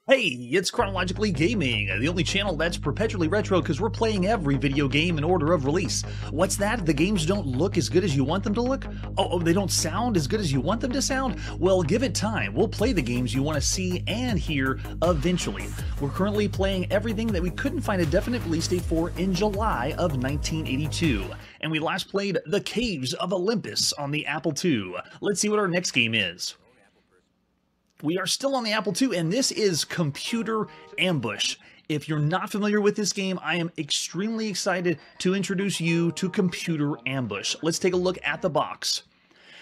Hey, it's Chronologically Gaming, the only channel that's perpetually retro because we're playing every video game in order of release. What's that? The games don't look as good as you want them to look? Oh, they don't sound as good as you want them to sound? Well, give it time. We'll play the games you want to see and hear eventually. We're currently playing everything that we couldn't find a definite release date for in July of 1982. And we last played The Caves of Olympus on the Apple II. Let's see what our next game is. We are still on the Apple II, and this is Computer Ambush. If you're not familiar with this game, I am extremely excited to introduce you to Computer Ambush. Let's take a look at the box.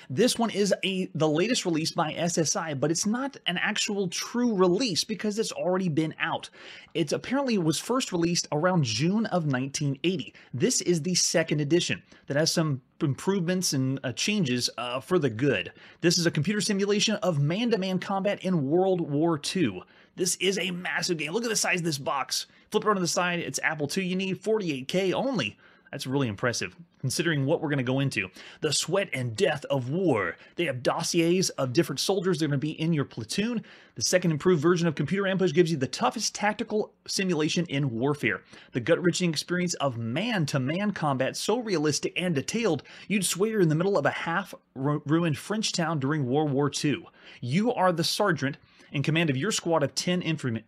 This one is the latest release by SSI, but it's not an actual true release because it's already been out. It apparently was first released around June of 1980. This is the second edition that has some improvements and changes for the good. This is a computer simulation of man-to-man combat in World War II. This is a massive game. Look at the size of this box. Flip it around to the side. It's Apple II. You need 48K only. That's really impressive, considering what we're going to go into. The sweat and death of war. They have dossiers of different soldiers that are going to be in your platoon. The second improved version of Computer Ambush gives you the toughest tactical simulation in warfare. The gut-wrenching experience of man-to-man combat so realistic and detailed, you'd swear you're in the middle of a half-ruined French town during World War II. You are the sergeant in command of your squad of 10 infantrymen,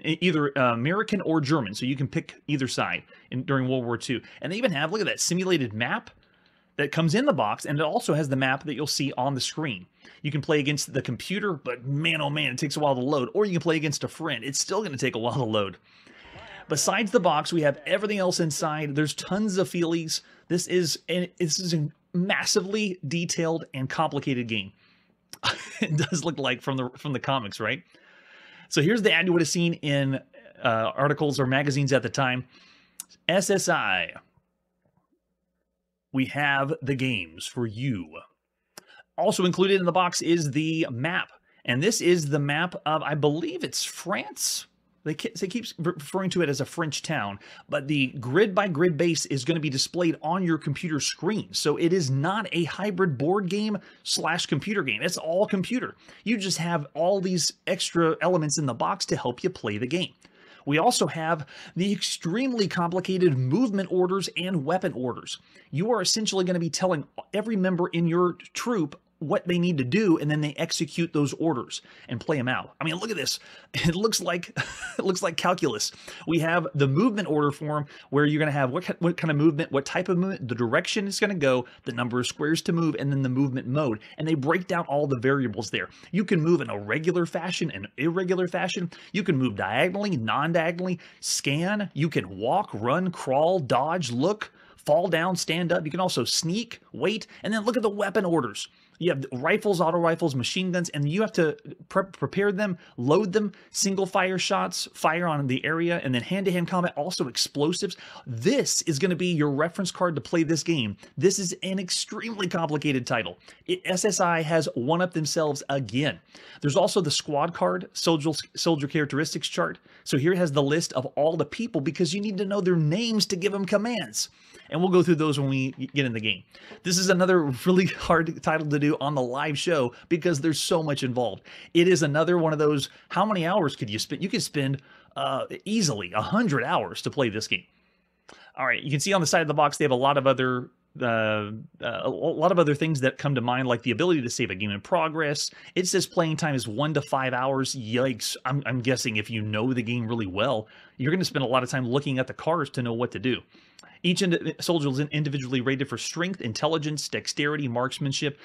either American or German, so you can pick either side during World War II. And they even have, look at that, simulated map that comes in the box, and it also has the map that you'll see on the screen. You can play against the computer, but man, oh man, it takes a while to load. Or you can play against a friend. It's still going to take a while to load. Besides the box, we have everything else inside. There's tons of feelies. This is a massively detailed and complicated game. It does look like from the comics, right? So here's the ad you would have seen in articles or magazines at the time. SSI. We have the games for you. Also included in the box is the map. And this is the map of, I believe it's France. They keep referring to it as a French town, but the grid-by-grid base is going to be displayed on your computer screen. So it is not a hybrid board game / computer game. It's all computer. You just have all these extra elements in the box to help you play the game. We also have the extremely complicated movement orders and weapon orders. You are essentially going to be telling every member in your troop what they need to do, and then they execute those orders and play them out. I mean, look at this. It looks like calculus. We have the movement order form where you're going to have what kind of movement, what type of movement, the direction it's going to go, the number of squares to move, and then the movement mode. And they break down all the variables there. You can move in a regular fashion and irregular fashion. You can move diagonally, non-diagonally, scan. You can walk, run, crawl, dodge, look, fall down, stand up. You can also sneak, wait, and then look at the weapon orders. You have rifles, auto rifles, machine guns, and you have to prepare them, load them, single fire shots, fire on the area, and then hand-to-hand combat, also explosives. This is going to be your reference card to play this game. This is an extremely complicated title. SSI has one-upped themselves again. There's also the squad card, soldier characteristics chart. So here it has the list of all the people because you need to know their names to give them commands. And we'll go through those when we get in the game. This is another really hard title to do on the live show because there's so much involved. It is another one of those, how many hours could you spend? You could spend easily 100 hours to play this game. All right, you can see on the side of the box they have a lot of other things that come to mind, like the ability to save a game in progress. It says playing time is 1 to 5 hours. Yikes. I'm guessing if you know the game really well, you're going to spend a lot of time looking at the cards to know what to do. Each soldier is individually rated for strength, intelligence, dexterity, marksmanship,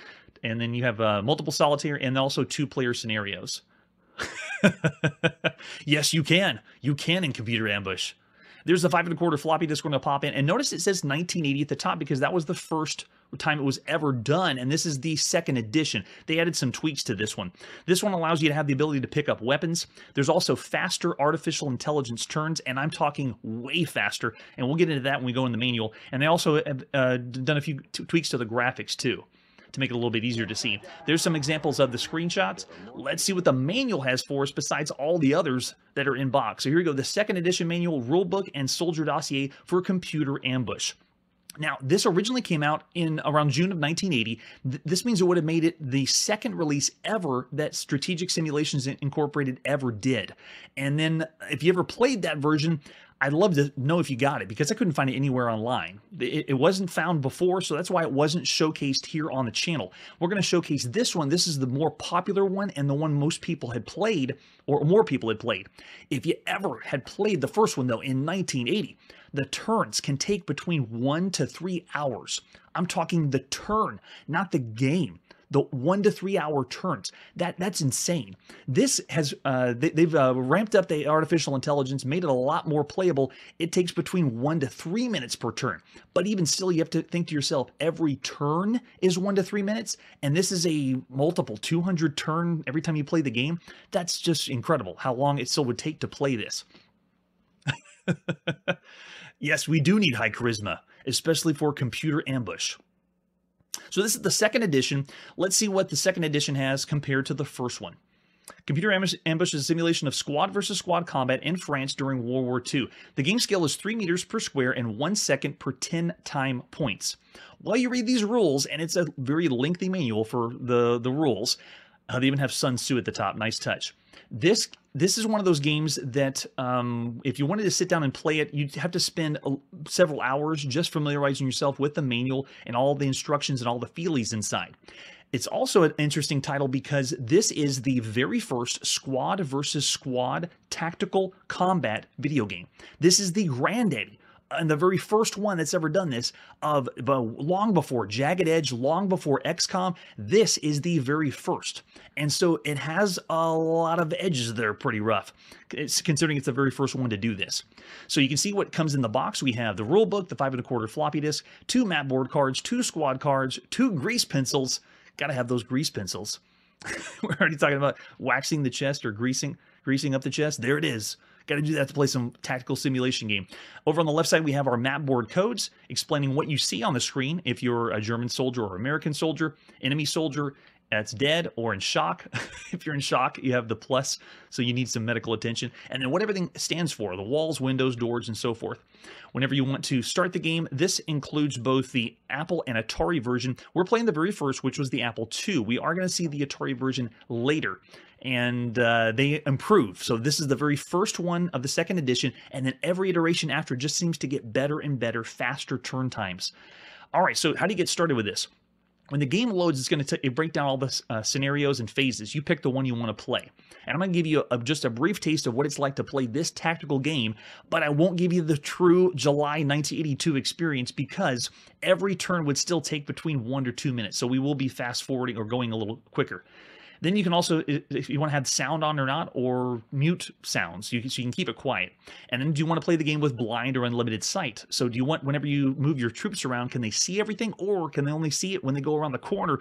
and then you have multiple solitaire and also 2-player scenarios. Yes, you can. You can in Computer Ambush. There's the 5 1/4 floppy disk going to pop in. And notice it says 1980 at the top because that was the first time it was ever done. And this is the second edition. They added some tweaks to this one. This one allows you to have the ability to pick up weapons. There's also faster artificial intelligence turns, and I'm talking way faster. And we'll get into that when we go in the manual. And they also have done a few tweaks to the graphics too, to make it a little bit easier to see. There's some examples of the screenshots. Let's see what the manual has for us besides all the others that are in box. So here we go, the second edition manual, rulebook, and soldier dossier for Computer Ambush. Now, this originally came out in around June of 1980. This means it would have made it the second release ever that Strategic Simulations Incorporated ever did. And then if you ever played that version, I'd love to know if you got it, because I couldn't find it anywhere online. It wasn't found before, so that's why it wasn't showcased here on the channel. We're going to showcase this one. This is the more popular one and the one most people had played, or more people had played. If you ever had played the first one, though, in 1980, the turns can take between 1 to 3 hours. I'm talking the turn, not the game. The 1 to 3 hour turns. That's insane. This has they've ramped up the artificial intelligence, made it a lot more playable. It takes between 1 to 3 minutes per turn. But even still, you have to think to yourself, every turn is 1 to 3 minutes, and this is a multiple 200 turn every time you play the game. That's just incredible how long it still would take to play this. Yes, we do need high charisma, especially for computer ambush. So this is the second edition. Let's see what the second edition has compared to the first one. Computer Ambush is a simulation of squad versus squad combat in France during World War II. The game scale is 3 meters per square and 1 second per 10 time points. While you read these rules, and it's a very lengthy manual for the rules, they even have Sun Tzu at the top. Nice touch. This is one of those games that if you wanted to sit down and play it, you'd have to spend several hours just familiarizing yourself with the manual and all the instructions and all the feelies inside. It's also an interesting title because this is the very first squad versus squad tactical combat video game. This is the granddaddy and the very first one that's ever done this, of long before Jagged Edge, long before XCOM. This is the very first, and so it has a lot of edges that are pretty rough, considering it's the very first one to do this. So you can see what comes in the box. We have the rule book, the 5 1/4 floppy disk, 2 map board cards, 2 squad cards, 2 grease pencils. Gotta have those grease pencils. We're already talking about waxing the chest or greasing up the chest. There it is. Got to do that to play some tactical simulation game. Over on the left side, we have our map board codes explaining what you see on the screen if you're a German soldier or American soldier, enemy soldier that's dead or in shock. If you're in shock, you have the plus, so you need some medical attention. And then what everything stands for, the walls, windows, doors, and so forth. Whenever you want to start the game, this includes both the Apple and Atari version. We're playing the very first, which was the Apple II. We are going to see the Atari version later, and they improve. So this is the very first one of the second edition, and then every iteration after just seems to get better and better, faster turn times. All right, so how do you get started with this? When the game loads, it's going to break down all the scenarios and phases. You pick the one you want to play. And I'm going to give you just a brief taste of what it's like to play this tactical game, but I won't give you the true July 1982 experience because every turn would still take between 1 to 2 minutes. So we will be fast forwarding or going a little quicker. Then you can also, if you want to have sound on or not, or mute sounds, so you can keep it quiet. And then do you want to play the game with blind or unlimited sight? So do you want, whenever you move your troops around, can they see everything, or can they only see it when they go around the corner?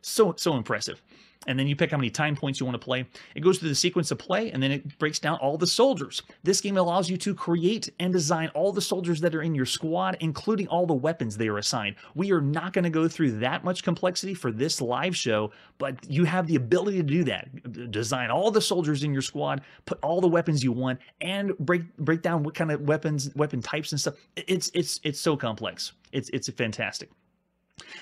So impressive. And then you pick how many time points you want to play. It goes through the sequence of play, and then it breaks down all the soldiers. This game allows you to create and design all the soldiers that are in your squad, including all the weapons they are assigned. We are not going to go through that much complexity for this live show, but you have the ability to do that. Design all the soldiers in your squad, put all the weapons you want, and break down what kind of weapon types and stuff. It's so complex. It's fantastic.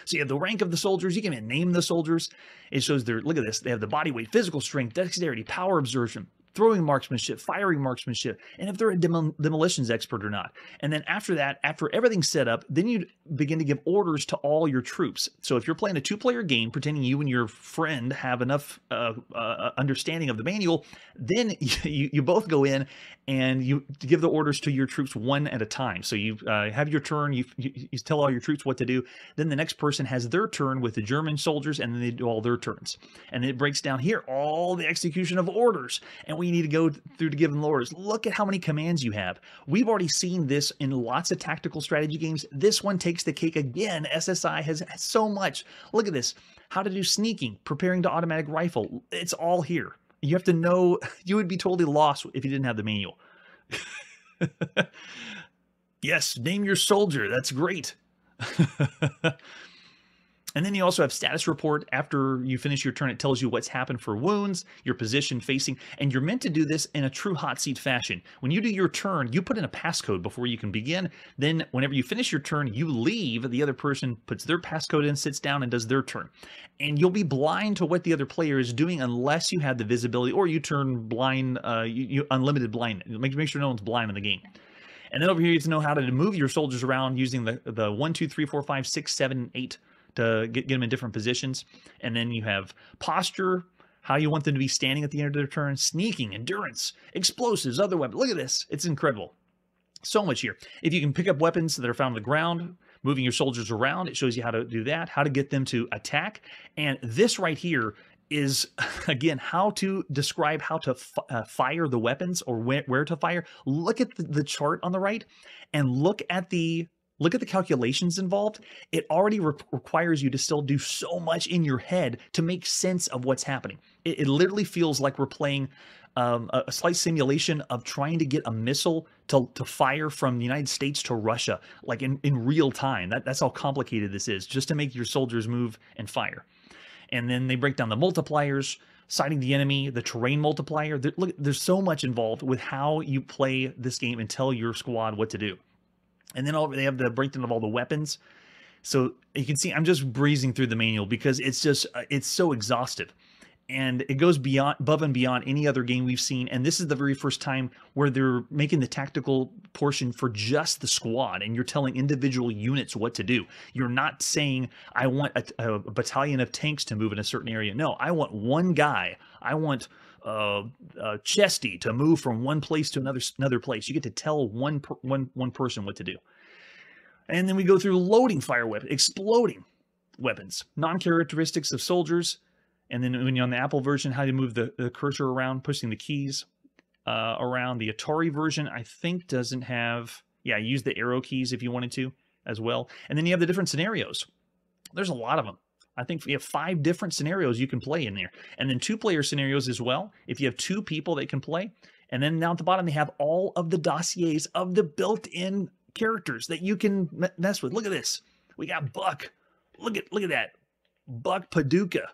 So you have the rank of the soldiers. You can even name the soldiers. It shows their, look at this. They have the body weight, physical strength, dexterity, power absorption, throwing marksmanship, firing marksmanship, and if they're a demolitions expert or not. And then after that, after everything's set up, then you begin to give orders to all your troops. So if you're playing a 2-player game, pretending you and your friend have enough understanding of the manual, then you both go in and you give the orders to your troops one at a time. So you have your turn, you tell all your troops what to do. Then the next person has their turn with the German soldiers, and then they do all their turns. And it breaks down here all the execution of orders. And we need to go through to give them the orders. Look at how many commands you have. We've already seen this in lots of tactical strategy games. This one takes the cake again. SSI has so much. Look at this. How to do sneaking, preparing to automatic rifle. It's all here. You have to know. You would be totally lost if you didn't have the manual. Yes, name your soldier. That's great. And then you also have status report. After you finish your turn, it tells you what's happened for wounds, your position facing, and you're meant to do this in a true hot seat fashion. When you do your turn, you put in a passcode before you can begin. Then whenever you finish your turn, you leave. The other person puts their passcode in, sits down, and does their turn. And you'll be blind to what the other player is doing unless you have the visibility, or you turn blind, you unlimited blind. Make sure no one's blind in the game. And then over here, you have to know how to move your soldiers around using the 1, 2, 3, 4, 5, 6, 7, 8 to get them in different positions. And then you have posture, how you want them to be standing at the end of their turn, sneaking, endurance, explosives, other weapons. Look at this. It's incredible. So much here. If you can pick up weapons that are found on the ground, moving your soldiers around, it shows you how to do that, how to get them to attack. And this right here is, again, how to describe how to fire the weapons, or where to fire. Look at the chart on the right, and look at the calculations involved. It already requires you to still do so much in your head to make sense of what's happening. It literally feels like we're playing a slight simulation of trying to get a missile to fire from the United States to Russia, like in real time. That's how complicated this is, just to make your soldiers move and fire. And then they break down the multipliers, sighting the enemy, the terrain multiplier. Look, there's so much involved with how you play this game and tell your squad what to do. And then they have the breakdown of all the weapons. So you can see I'm just breezing through the manual because it's so exhaustive. And it goes above and beyond any other game we've seen. And this is the very first time where they're making the tactical portion for just the squad, and you're telling individual units what to do. You're not saying, I want a battalion of tanks to move in a certain area. No, I want one guy. I want Chesty to move from one place to another place. You get to tell one person what to do. And then we go through loading fire weapons, exploding weapons, non-characteristics of soldiers. And then when you're on the Apple version, how to move the cursor around, pushing the keys around. The Atari version, I think, doesn't have, use the arrow keys if you wanted to as well. And then you have the different scenarios. There's a lot of them. I think you have 5 different scenarios you can play in there. And then 2-player scenarios as well, if you have 2 people that can play. And then down at the bottom, they have all of the dossiers of the built-in characters that you can mess with. Look at this. We got Buck. Look at that. Buck Paducah.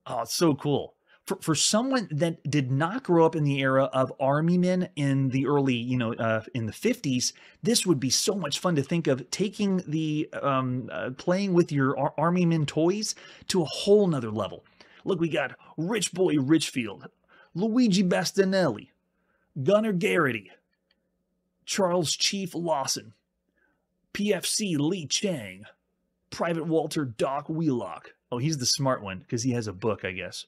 Oh, it's so cool. For someone that did not grow up in the era of army men in the early, in the 50s, this would be so much fun to think of taking the, playing with your army men toys to a whole nother level. Look, we got Rich Boy Richfield, Luigi Bastianelli, Gunnar Garrity, Charles Chief Lawson, PFC Lee Chang, Private Walter Doc Wheelock. Oh, he's the smart one because he has a book, I guess.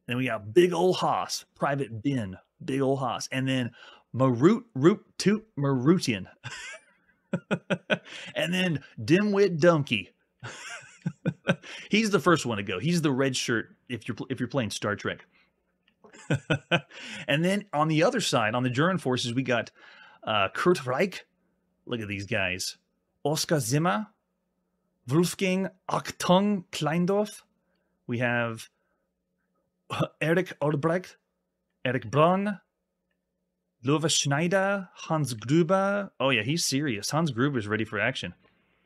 Then we got Big Ol' Hoss, Private Ben, Big Ol' Hoss. And then Marutian. And then Dimwit Dumpky. He's the first one to go. He's the red shirt if you're playing Star Trek. And then on the other side, on the German forces, we got Kurt Reich. Look at these guys. Oskar Zimmer. Wolfgang Achtung Kleindorf. We have Erich Albrecht, Erich Braun, Lova Schneider, Hans Gruber. Oh yeah, he's serious. Hans Gruber's ready for action.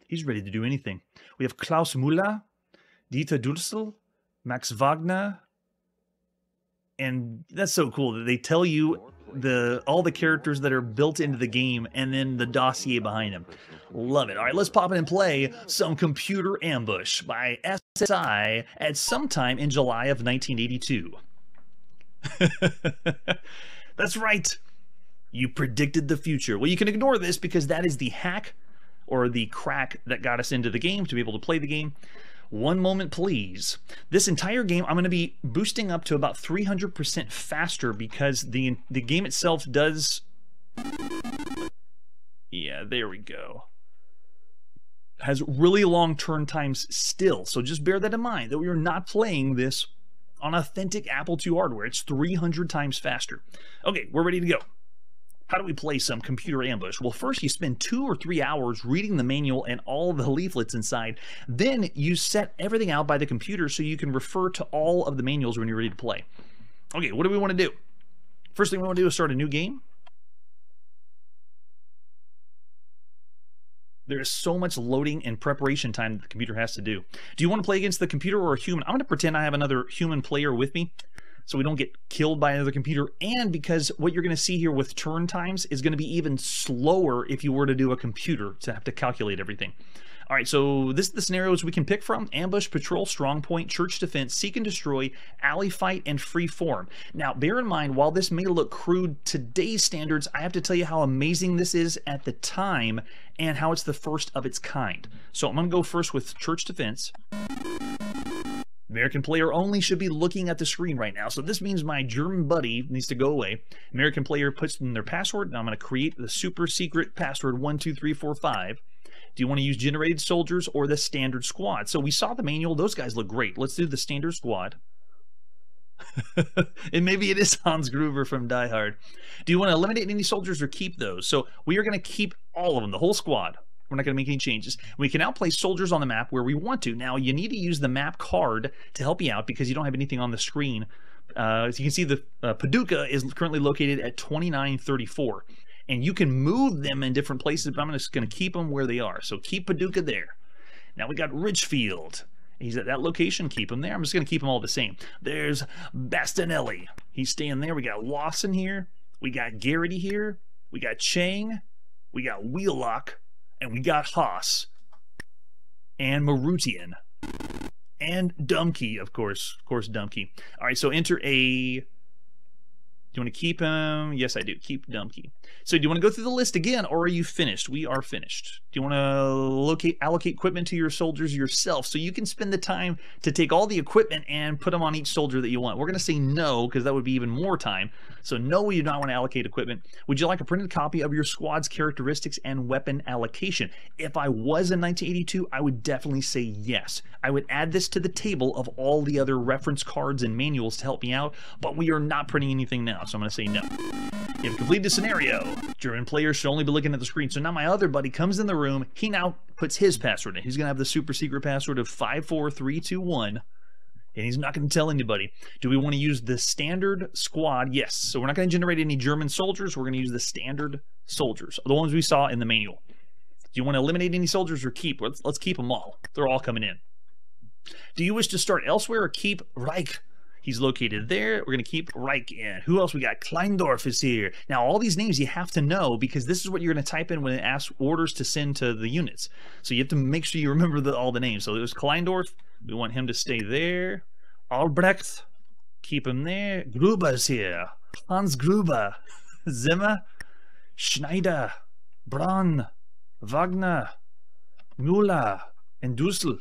He's ready to do anything. We have Klaus Müller, Dieter Dulsel, Max Wagner. And that's so cool that they tell you all the characters that are built into the game and then the dossier behind them. Love it. All right, let's pop in and play some Computer Ambush by SSI at sometime in July of 1982. That's right. You predicted the future. Well, you can ignore this because that is the hack or the crack that got us into the game to be able to play the game. One moment, please. This entire game, I'm going to be boosting up to about 300% faster because the game itself does... Yeah, there we go. Has really long turn times still, so just bear that in mind, that we are not playing this on authentic Apple II hardware. It's 300 times faster. Okay, we're ready to go. How do we play some Computer Ambush? Well, first you spend 2 or 3 hours reading the manual and all the leaflets inside. Then you set everything out by the computer so you can refer to all of the manuals when you're ready to play. Okay, what do we want to do? First thing we want to do is start a new game. There is so much loading and preparation time that the computer has to do. Do you want to play against the computer or a human? I'm going to pretend I have another human player with me so we don't get killed by another computer, and because what you're going to see here with turn times is going to be even slower if you were to do a computer to have to calculate everything. All right, so this is the scenarios we can pick from: ambush, patrol, strong point, church defense, seek and destroy, alley fight, and free form. Now, bear in mind, while this may look crude today's standards, I have to tell you how amazing this is at the time and how it's the first of its kind. So I'm going to go first with church defense. American player only should be looking at the screen right now, so this means my German buddy needs to go away. American player puts in their password, and I'm going to create the super secret password 12345. Do you want to use generated soldiers or the standard squad? So we saw the manual. Those guys look great. Let's do the standard squad. And maybe it is Hans Gruber from Die Hard. Do you want to eliminate any soldiers or keep those? So we are going to keep all of them, the whole squad. We're not going to make any changes. We can now place soldiers on the map where we want to. Now, you need to use the map card to help you out because you don't have anything on the screen. As you can see, the Paducah is currently located at 2934. And you can move them in different places, but I'm just going to keep them where they are. So keep Paducah there. Now we got Richfield. He's at that location. Keep him there. I'm just going to keep them all the same. There's Bastinelli. He's staying there. We got Lawson here. We got Garrity here. We got Chang. We got Wheelock. And we got Haas. And Marutian. And Dumke, of course. Of course, Dumke. All right, so enter a... Do you want to keep him? Yes, I do. Keep Dumke. So do you want to go through the list again, or are you finished? We are finished. Do you want to allocate equipment to your soldiers yourself so you can spend the time to take all the equipment and put them on each soldier that you want? We're going to say no, because that would be even more time. So no, we do not want to allocate equipment. Would you like a printed copy of your squad's characteristics and weapon allocation? If I was in 1982, I would definitely say yes. I would add this to the table of all the other reference cards and manuals to help me out, but we are not printing anything now. So I'm going to say no. You have completed the scenario. German players should only be looking at the screen. So now my other buddy comes in the room. He now puts his password in. He's going to have the super secret password of 54321. And he's not going to tell anybody. Do we want to use the standard squad? Yes. So we're not going to generate any German soldiers. We're going to use the standard soldiers, the ones we saw in the manual. Do you want to eliminate any soldiers or keep? Let's keep them all. They're all coming in. Do you wish to start elsewhere or keep Reich? He's located there. We're going to keep Reich in. Who else we got? Kleindorf is here. Now, all these names you have to know because this is what you're going to type in when it asks orders to send to the units. So you have to make sure you remember all the names. So it was Kleindorf. We want him to stay there. Albrecht, keep him there. Gruber's here. Hans Gruber. Zimmer. Schneider. Braun. Wagner. Müller. And Dussel.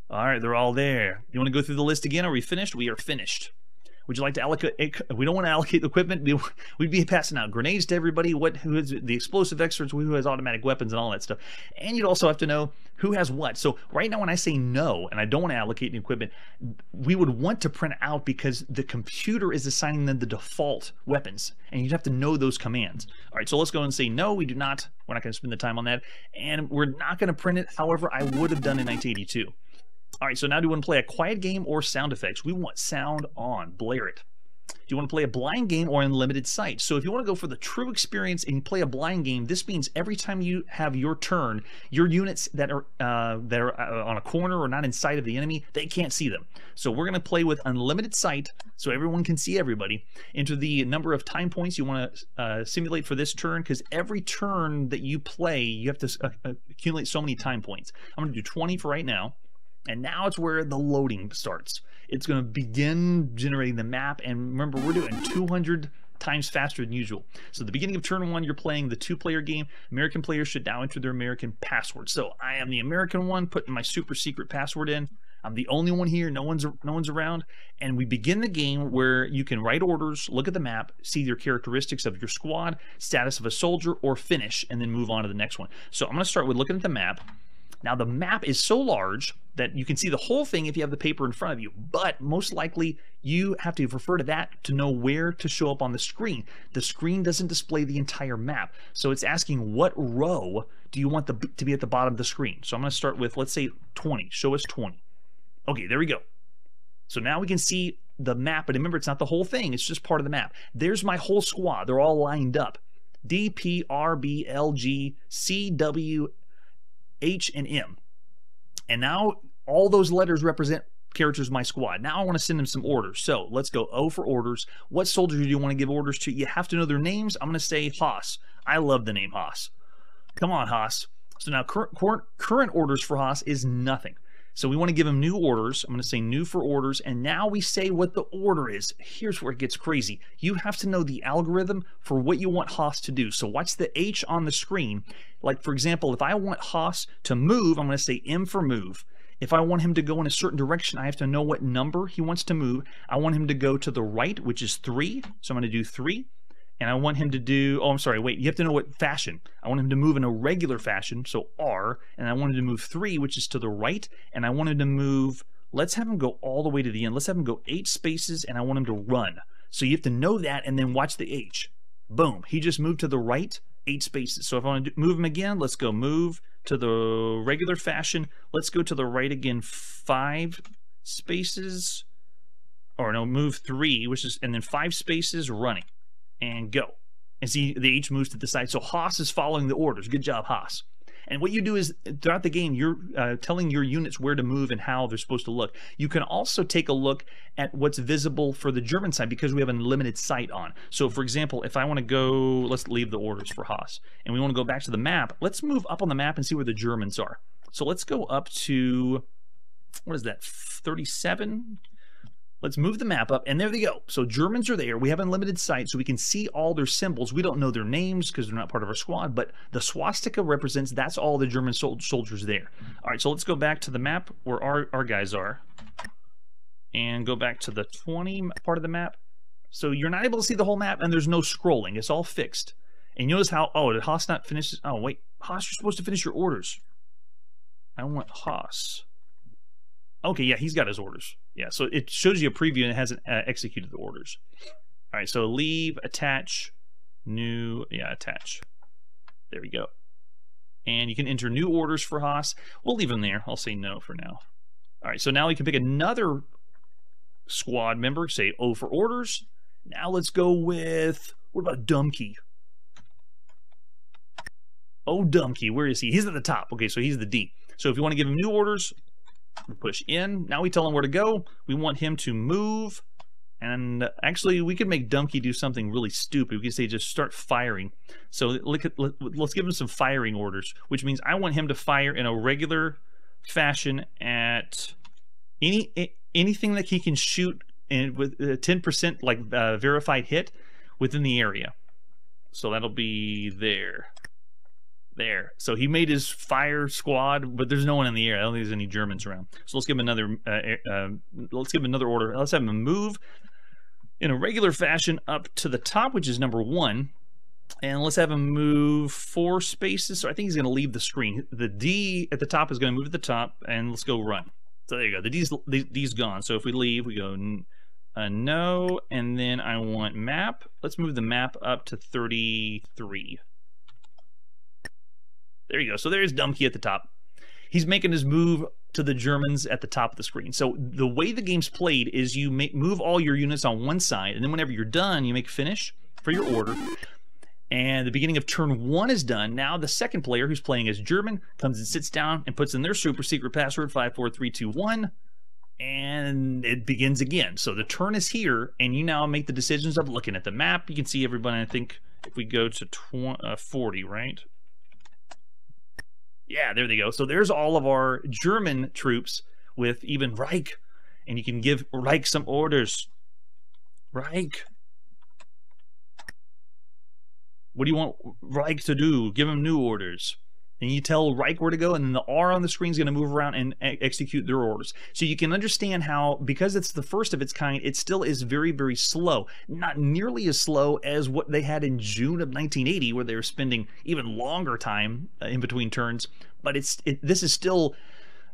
All right, they're all there. You want to go through the list again? Are we finished? We are finished. Would you like to allocate? We don't want to allocate the equipment. We'd be passing out grenades to everybody. Who is the explosive experts? Who has automatic weapons and all that stuff? And you'd also have to know who has what. So right now, when I say no and I don't want to allocate any equipment, we would want to print out because the computer is assigning them the default weapons, and you'd have to know those commands. All right, so let's go and say no. We do not. We're not going to spend the time on that, and we're not going to print it. However, I would have done in 1982. All right, so now do you want to play a quiet game or sound effects? We want sound on. Blare it. Do you want to play a blind game or unlimited sight? So if you want to go for the true experience and you play a blind game, this means every time you have your turn, your units that are on a corner or not in sight of the enemy, they can't see them. So we're going to play with unlimited sight so everyone can see everybody. Enter the number of time points you want to simulate for this turn, because every turn that you play, you have to accumulate so many time points. I'm going to do 20 for right now. And now it's where the loading starts. It's going to begin generating the map. And remember, we're doing 200 times faster than usual. So at the beginning of turn 1, you're playing the 2-player game. American players should now enter their American password. So I am the American one, putting my super secret password in. I'm the only one here. No one's around. And we begin the game where you can write orders, look at the map, see your characteristics of your squad, status of a soldier, or finish, and then move on to the next one. So I'm going to start with looking at the map. Now, the map is so large that you can see the whole thing if you have the paper in front of you, but most likely you have to refer to that to know where to show up on the screen. The screen doesn't display the entire map, so it's asking what row do you want to be at the bottom of the screen. So I'm going to start with, let's say, 20. Show us 20. Okay, there we go. So now we can see the map, but remember, it's not the whole thing. It's just part of the map. There's my whole squad. They're all lined up. D, P, R, B, L, G, C, W, H, and M. And now all those letters represent characters in my squad. Now I want to send them some orders. So let's go O for orders. What soldiers do you want to give orders to? You have to know their names. I'm going to say Haas. I love the name Haas. Come on, Haas. So now current orders for Haas is nothing. So we want to give him new orders. I'm going to say new for orders, and now we say what the order is. Here's where it gets crazy. You have to know the algorithm for what you want Haas to do. So watch the H on the screen. Like, for example, if I want Haas to move, I'm going to say M for move. If I want him to go in a certain direction, I have to know what number he wants to move. I want him to go to the right, which is 3. So I'm going to do 3. And I want him to do, oh, I'm sorry, wait, you have to know what fashion. I want him to move in a regular fashion, so R, and I want him to move 3, which is to the right, and I want him to move, let's have him go all the way to the end. Let's have him go 8 spaces, and I want him to run. So you have to know that, and then watch the H. Boom, he just moved to the right, 8 spaces. So if I want to move him again, let's go move to the regular fashion. Let's go to the right again, 5 spaces, or no, move 3, which is, and then 5 spaces, running. And go. And see, the H moves to the side. So Haas is following the orders. Good job, Haas. And what you do is, throughout the game, you're telling your units where to move and how they're supposed to look. You can also take a look at what's visible for the German side because we have unlimited sight on. So, for example, if I want to go, let's leave the orders for Haas, and we want to go back to the map, let's move up on the map and see where the Germans are. So let's go up to, what is that, 37? Let's move the map up, and there they go. So Germans are there. We have unlimited sight, so we can see all their symbols. We don't know their names because they're not part of our squad, but the swastika represents, that's all the German soldiers there. All right, so let's go back to the map where our guys are, and go back to the 20 part of the map. So you're not able to see the whole map, and there's no scrolling. It's all fixed. And you notice how, oh, did Haas not finish? Oh, wait, Haas, you're supposed to finish your orders. I want Haas. Okay, yeah, he's got his orders. Yeah, so it shows you a preview and it hasn't executed the orders. All right, so leave, attach, new, yeah, attach. There we go. And you can enter new orders for Haas. We'll leave him there. I'll say no for now. All right, so now we can pick another squad member, say O for orders. Now let's go with, what about Dumpy? Oh, Dumpy, where is he? He's at the top. Okay, so he's the D. So if you want to give him new orders, we push in. Now we tell him where to go. We want him to move. And actually, we could make Dumpy do something really stupid. We could say just start firing. So let's give him some firing orders, which means I want him to fire in a regular fashion at anything that he can shoot in with 10% like verified hit within the area. So that'll be there. There. So he made his fire squad, but there's no one in the air. I don't think there's any Germans around. So let's give him another. Let's give him another order. Let's have him move in a regular fashion up to the top, which is number 1, and let's have him move 4 spaces. So I think he's going to leave the screen. The D at the top is going to move at the top, and let's go run. So there you go. The D's gone. So if we leave, we go no, and then I want map. Let's move the map up to 33. There you go. So there's Dumpy at the top. He's making his move to the Germans at the top of the screen. So the way the game's played is you move all your units on one side, and then whenever you're done, you make finish for your order. And the beginning of turn 1 is done. Now the second player, who's playing as German, comes and sits down and puts in their super secret password, 54321, and it begins again. So the turn is here, and you now make the decisions of looking at the map. You can see everybody, I think, if we go to 40, right? Yeah, there they go. So there's all of our German troops with even Reich. And you can give Reich some orders. Reich. What do you want Reich to do? Give him new orders. And you tell Reich where to go, and then the R on the screen is going to move around and execute their orders. So you can understand how, because it's the first of its kind, it still is very, very slow. Not nearly as slow as what they had in June of 1980, where they were spending even longer time in between turns. But this is still,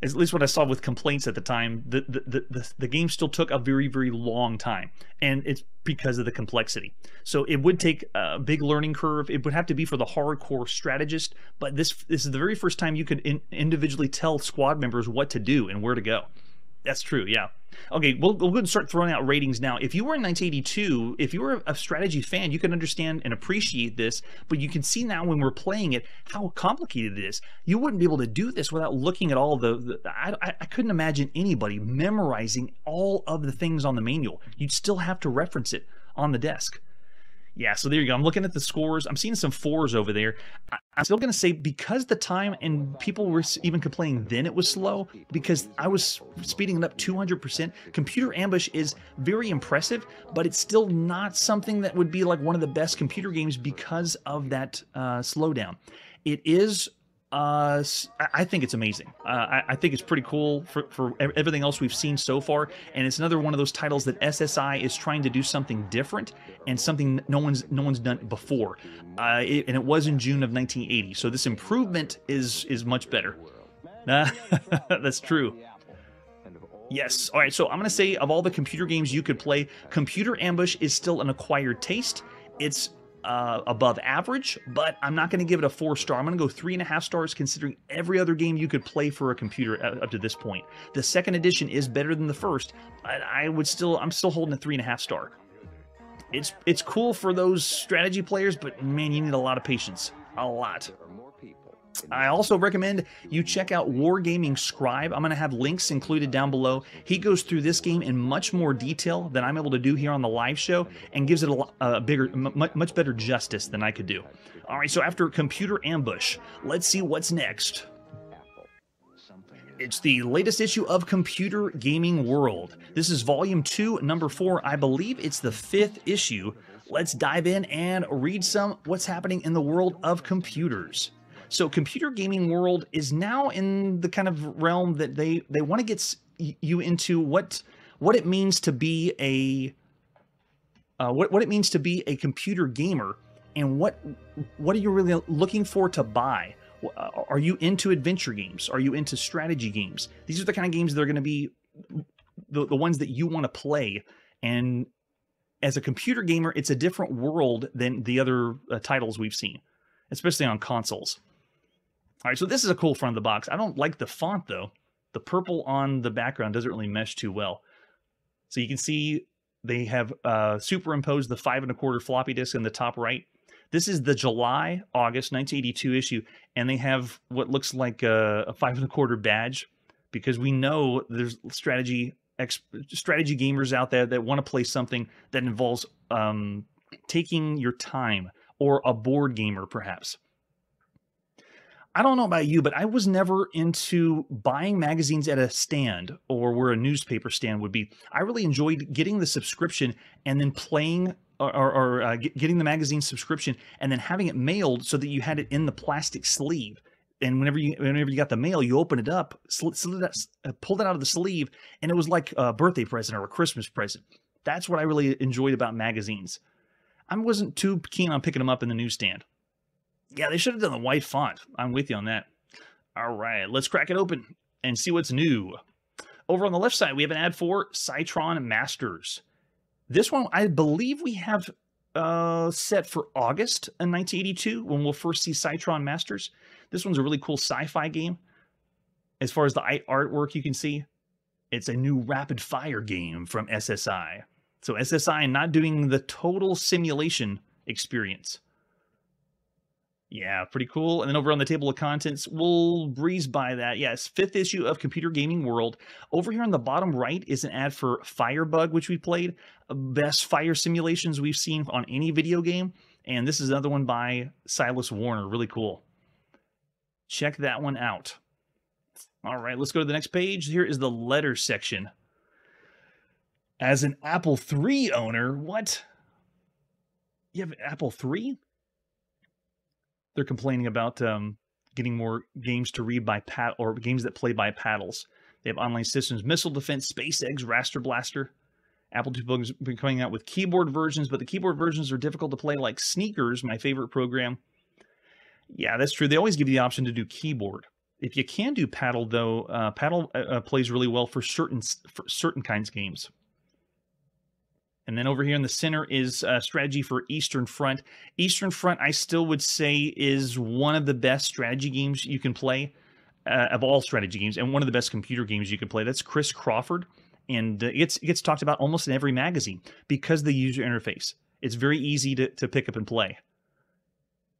at least what I saw with complaints at the time, the game still took a very, very long time. And it's because of the complexity. So it would take a big learning curve. It would have to be for the hardcore strategist. But this is the very first time you could individually tell squad members what to do and where to go. That's true, yeah. Okay, we'll go ahead and start throwing out ratings now. If you were in 1982, if you were a strategy fan, you can understand and appreciate this, but you can see now when we're playing it how complicated it is. You wouldn't be able to do this without looking at all I couldn't imagine anybody memorizing all of the things on the manual. You'd still have to reference it on the desk. Yeah, so there you go. I'm looking at the scores. I'm seeing some 4s over there. I'm still going to say, because the time, and people were even complaining then it was slow, because I was speeding it up 200%. Computer Ambush is very impressive, but it's still not something that would be like one of the best computer games because of that slowdown. It is... I think it's amazing. I think it's pretty cool for everything else we've seen so far, and it's another one of those titles that SSI is trying to do something different and something no one's done before. And it was in June of 1980, so this improvement is much better. That's true. Yes. All right. So I'm going to say, of all the computer games you could play, Computer Ambush is still an acquired taste. It's above average, but I'm not going to give it a 4-star. I'm going to go 3.5 stars, considering every other game you could play for a computer up to this point. The second edition is better than the first, but I'm still holding a 3.5 star. It's cool for those strategy players, but man, you need a lot of patience. A lot. I also recommend you check out Wargaming Scribe. I'm going to have links included down below. He goes through this game in much more detail than I'm able to do here on the live show, and gives it much better justice than I could do. All right, so after Computer Ambush, let's see what's next. It's the latest issue of Computer Gaming World. This is Volume 2, Number 4. I believe it's the 5th issue. Let's dive in and read what's happening in the world of computers. So Computer Gaming World is now in the kind of realm that they want to get you into what it means to be a what it means to be a computer gamer, and what are you really looking for to buy. Are you into adventure games? Are you into strategy games? These are the kind of games that are going to be the ones that you want to play. And as a computer gamer, it's a different world than the other titles we've seen, especially on consoles. All right, so this is a cool front of the box. I don't like the font, though. The purple on the background doesn't really mesh too well. So you can see they have superimposed the 5 1/4 floppy disk in the top right. This is the July-August 1982 issue, and they have what looks like a 5 1/4 badge, because we know there's strategy gamers out there that want to play something that involves taking your time, or a board gamer, perhaps. I don't know about you, but I was never into buying magazines at a stand or where a newspaper stand would be. I really enjoyed getting the subscription and then playing, or getting the magazine subscription and then having it mailed so that you had it in the plastic sleeve. And whenever you got the mail, you open it up, pulled it out of the sleeve, and it was like a birthday present or a Christmas present. That's what I really enjoyed about magazines. I wasn't too keen on picking them up in the newsstand. Yeah, they should have done the white font. I'm with you on that. All right, let's crack it open and see what's new. Over on the left side, we have an ad for Cytron Masters. This one, I believe we have set for August in 1982, when we'll first see Cytron Masters. This one's a really cool sci-fi game. As far as the artwork you can see, it's a new rapid-fire game from SSI. So SSI not doing the total simulation experience. Yeah, pretty cool. And then over on the table of contents, we'll breeze by that. Yes, 5th issue of Computer Gaming World. Over here on the bottom right is an ad for Firebug, which we played. Best fire simulations we've seen on any video game. And this is another one by Silas Warner. Really cool. Check that one out. All right, let's go to the next page. Here is the letter section. As an Apple III owner, what? You have Apple III? They're complaining about getting more games to read by or games that play by paddles. They have online systems, missile defense, space eggs, raster blaster. Apple II has been coming out with keyboard versions, but the keyboard versions are difficult to play, like Sneakers, my favorite program. Yeah, that's true. They always give you the option to do keyboard. If you can do paddle, though, paddle plays really well for certain kinds of games. And then over here in the center is strategy for Eastern Front. Eastern Front, I still would say, is one of the best strategy games you can play. of all strategy games, and one of the best computer games you can play. That's Chris Crawford, and it gets talked about almost in every magazine because of the user interface. It's very easy to pick up and play.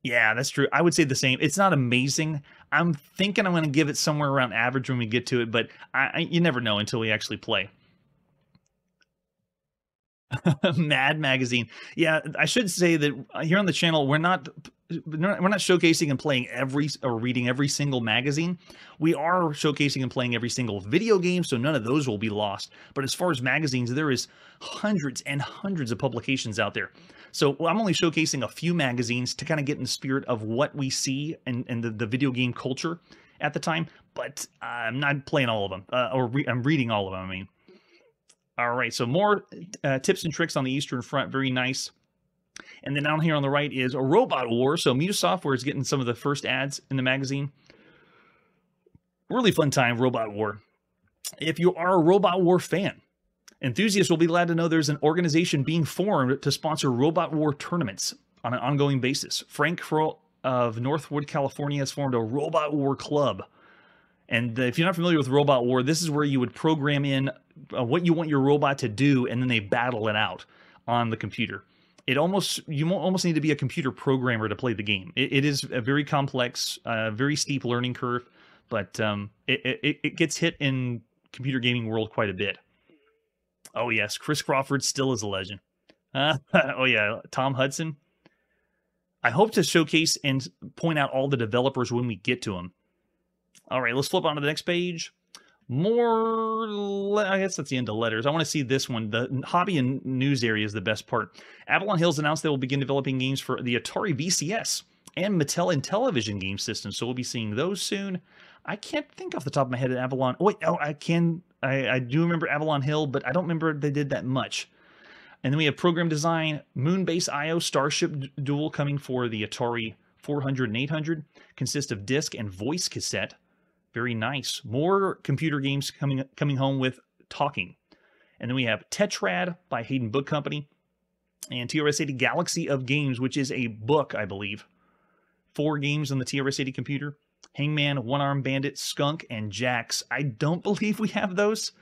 Yeah, that's true. I would say the same. It's not amazing. I'm thinking I'm going to give it somewhere around average when we get to it, but you never know until we actually play. Mad Magazine. Yeah, I should say that here on the channel, we're not showcasing and playing or reading every single magazine. We are showcasing and playing every single video game, so none of those will be lost. But as far as magazines, there is hundreds and hundreds of publications out there. So I'm only showcasing a few magazines to kind of get in the spirit of what we see and the video game culture at the time. But I'm not playing all of them, I'm reading all of them, I mean. All right, so more tips and tricks on the Eastern Front. Very nice. And then down here on the right is a Robot War. So Muse Software is getting some of the first ads in the magazine. Really fun time, Robot War. If you are a Robot War fan, enthusiasts will be glad to know there's an organization being formed to sponsor Robot War tournaments on an ongoing basis. Frank Kroll of Northwood, California has formed a Robot War club. And if you're not familiar with Robot War, this is where you would program in what you want your robot to do, and then they battle it out on the computer. You almost need to be a computer programmer to play the game. It is a very complex, very steep learning curve, but it gets hit in computer gaming world quite a bit. Oh yes, Chris Crawford still is a legend. Oh yeah, Tom Hudson. I hope to showcase and point out all the developers when we get to them. All right, let's flip on to the next page. I guess that's the end of letters. I want to see this one. The hobby and news area is the best part. Avalon Hills announced they will begin developing games for the Atari VCS and Mattel Intellivision game systems, so we'll be seeing those soon. I can't think off the top of my head of Avalon. Oh, wait, I can. I do remember Avalon Hill, but I don't remember they did that much. And then we have program design, Moonbase IO Starship Duel coming for the Atari 400 and 800. Consists of disc and voice cassette. Very nice. More computer games coming home with talking. And then we have Tetrad by Hayden Book Company. And TRS-80 Galaxy of Games, which is a book, I believe. 4 games on the TRS-80 computer. Hangman, One Arm Bandit, Skunk, and Jax. I don't believe we have those.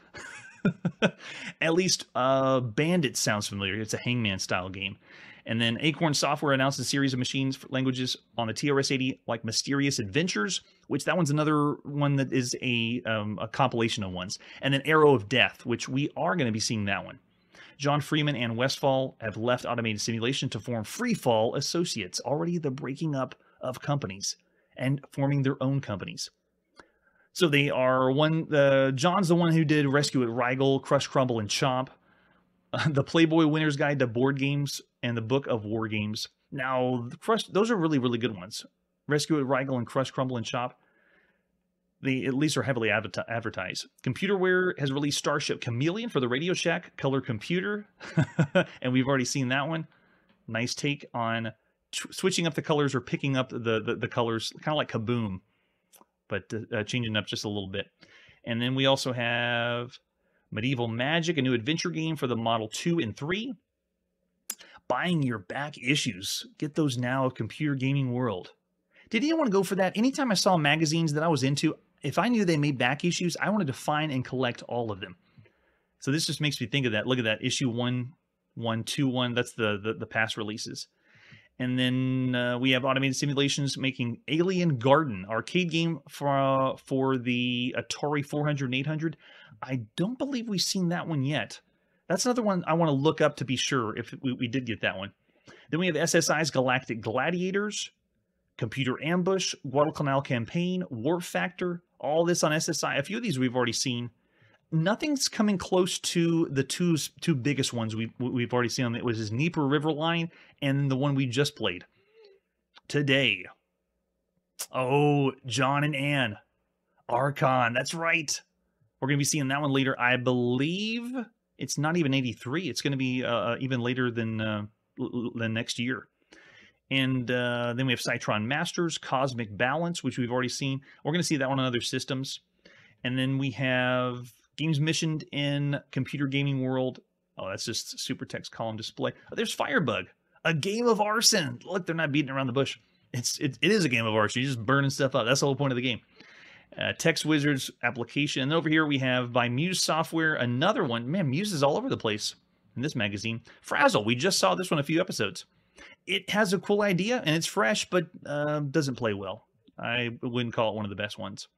At least Bandit sounds familiar. It's a Hangman style game. And then Acorn Software announced a series of machines for languages on the TRS-80, like Mysterious Adventures, which that one's another one that is a compilation of ones. And then Arrow of Death, which we are going to be seeing that one. John Freeman and Westfall have left Automated Simulation to form Freefall Associates, already the breaking up of companies and forming their own companies. So they are John's the one who did Rescue at Rigel, Crush, Crumble, and Chomp. The Playboy Winner's Guide to Board Games, and the Book of War Games. Now, those are really, really good ones. Rescue at Rigel and Crush, Crumble, and Chop. They at least are heavily advertised. Computerware has released Starship Chameleon for the Radio Shack Color Computer. And we've already seen that one. Nice take on switching up the colors or picking up the colors, kind of like Kaboom, but changing up just a little bit. And then we also have Medieval Magic, a new adventure game for the Model 2 and 3. Buying your back issues. Get those now at Computer Gaming World. Did anyone go for that? Anytime I saw magazines that I was into, if I knew they made back issues, I wanted to find and collect all of them. So this just makes me think of that. Look at that. Issue 1121. That's the past releases. And then we have Automated Simulations making Alien Garden, arcade game for the Atari 400 and 800. I don't believe we've seen that one yet. That's another one I want to look up to be sure if we did get that one. Then we have SSI's Galactic Gladiators, Computer Ambush, Guadalcanal Campaign, Warp Factor, all this on SSI. A few of these we've already seen. Nothing's coming close to the two biggest ones we've already seen. It was his Dnieper River line and the one we just played today. Oh, John and Anne. Archon, that's right. We're going to be seeing that one later. I believe it's not even 83. It's going to be even later than next year. And then we have Cytron Masters, Cosmic Balance, which we've already seen. We're going to see that one on other systems. And then we have games missioned in Computer Gaming World. Oh, that's just super text column display. Oh, there's Firebug, a game of arson. Look, they're not beating around the bush. It is a game of arson. You're just burning stuff up. That's the whole point of the game. Text Wizards application. And over here we have by Muse Software, another one. Man, Muse is all over the place in this magazine. Frazzle, we just saw this one a few episodes. It has a cool idea, and it's fresh, but doesn't play well. I wouldn't call it one of the best ones.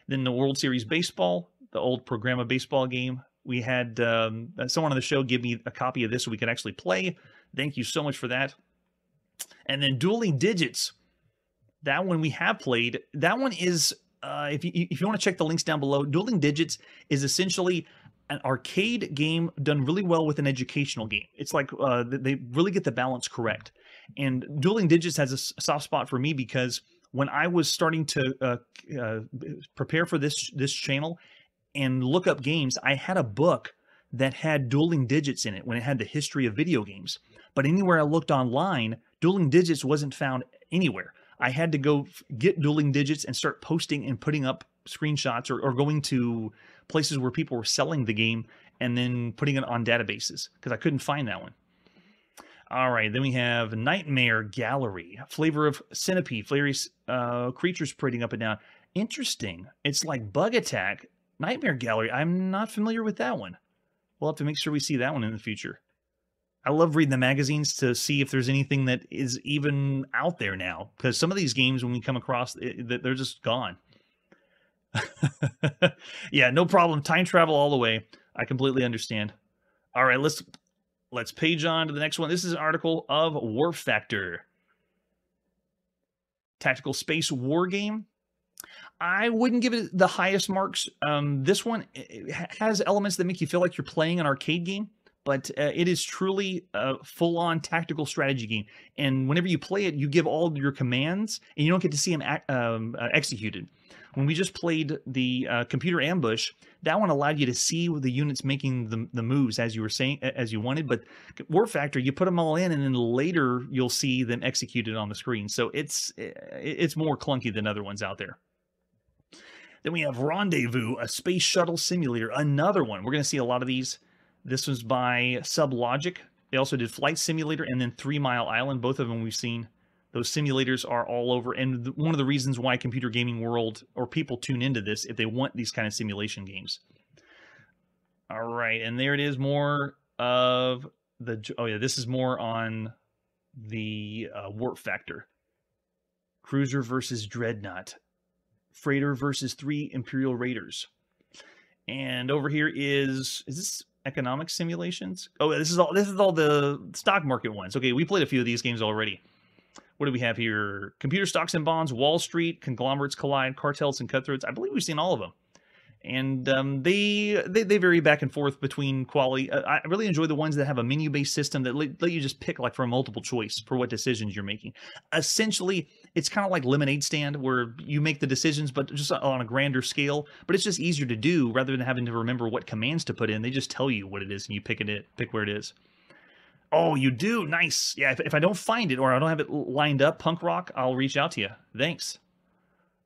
Then the World Series Baseball, the old Programa baseball game. We had someone on the show give me a copy of this so we could actually play. Thank you so much for that. And then Dueling Digits. That one we have played. That one is, if you want to check the links down below, Dueling Digits is essentially an arcade game done really well with an educational game. It's like they really get the balance correct. And Dueling Digits has a soft spot for me because when I was starting to prepare for this channel and look up games, I had a book that had Dueling Digits in it when it had the history of video games. But anywhere I looked online, Dueling Digits wasn't found anywhere. I had to go get Dueling Digits and start posting and putting up screenshots or going to places where people were selling the game and then putting it on databases because I couldn't find that one. All right, then we have Nightmare Gallery, Flavor of Centipede, flavors creatures parading up and down. Interesting. It's like Bug Attack. Nightmare Gallery, I'm not familiar with that one. We'll have to make sure we see that one in the future. I love reading the magazines to see if there's anything that is even out there now, because some of these games, when we come across, they're just gone. Yeah, no problem. Time travel all the way. I completely understand. All right, let's page on to the next one. This is an article of Warp Factor. Tactical space war game. I wouldn't give it the highest marks. This one has elements that make you feel like you're playing an arcade game, but it is truly a full-on tactical strategy game. And whenever you play it, you give all your commands, and you don't get to see them executed. When we just played the computer ambush, that one allowed you to see the units making the moves as you were saying, as you wanted. But War Factor, you put them all in, and then later you'll see them executed on the screen. So it's more clunky than other ones out there. Then we have Rendezvous, a space shuttle simulator, another one. We're going to see a lot of these. This was by Sublogic. They also did Flight Simulator and then 3 Mile Island. Both of them we've seen. Those simulators are all over. And one of the reasons why Computer Gaming World or people tune into this, if they want these kind of simulation games. All right, and there it is, more of the... Oh yeah, this is more on the Warp Factor. Cruiser versus Dreadnought. Freighter versus 3 Imperial Raiders. And over here is this economic simulations? Oh, this is all the stock market ones. Okay, we played a few of these games already. What do we have here? Computer Stocks and Bonds, Wall Street, Conglomerates Collide, Cartels and Cutthroats. I believe we've seen all of them. And they vary back and forth between quality. I really enjoy the ones that have a menu-based system that let you just pick like for a multiple choice for what decisions you're making. Essentially, it's kind of like Lemonade Stand where you make the decisions, but just on a grander scale. But it's just easier to do rather than having to remember what commands to put in. They just tell you what it is and you pick where it is. Oh, you do? Nice. Yeah, if I don't find it or I don't have it lined up, Punk Rock, I'll reach out to you. Thanks.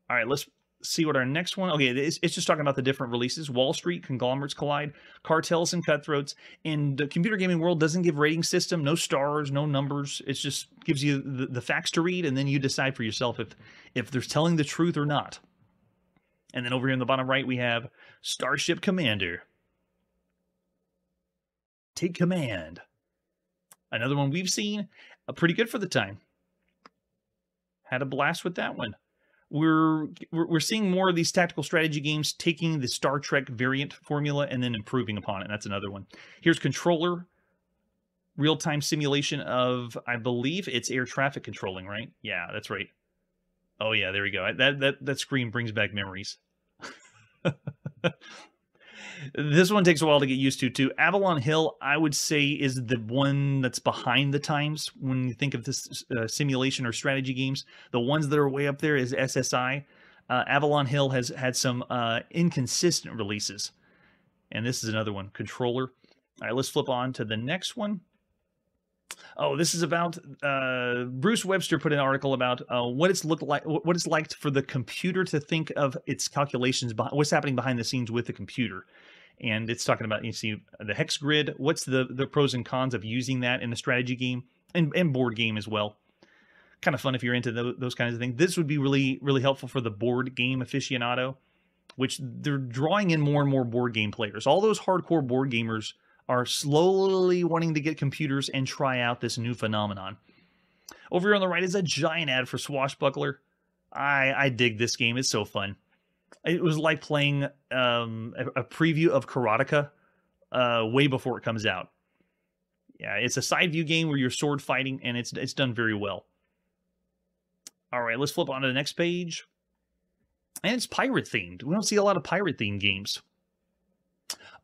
All right, let's see what our next one... Okay, it's just talking about the different releases. Wall Street, Conglomerates Collide, Cartels and Cutthroats. And the Computer Gaming World doesn't give rating system, no stars, no numbers. It just gives you the facts to read, and then you decide for yourself if they're telling the truth or not. And then over here in the bottom right, we have Starship Commander. Take command. Another one we've seen, pretty good for the time. Had a blast with that one. We're seeing more of these tactical strategy games taking the Star Trek variant formula and then improving upon it. That's another one. Here's Controller, real-time simulation of, I believe it's air traffic controlling, right? Yeah, that's right. Oh yeah, there we go. That screen brings back memories. This one takes a while to get used to, too. Avalon Hill, I would say, is the one that's behind the times when you think of this simulation or strategy games. The ones that are way up there is SSI. Avalon Hill has had some inconsistent releases. And this is another one, Controller. All right, let's flip on to the next one. Oh, this is about Bruce Webster put an article about what it's like for the computer to think of its calculations, what's happening behind the scenes with the computer. And it's talking about, you see, the hex grid. What's the pros and cons of using that in a strategy game and board game as well. Kind of fun if you're into those kinds of things. This would be really, really helpful for the board game aficionado. which they're drawing in more and more board game players. All those hardcore board gamers are slowly wanting to get computers and try out this new phenomenon. Over here on the right is a giant ad for Swashbuckler. I dig this game. It's so fun. It was like playing a preview of Karateka way before it comes out. Yeah, it's a side view game where you're sword fighting, and it's done very well. All right, let's flip on to the next page. And it's pirate themed. We don't see a lot of pirate themed games.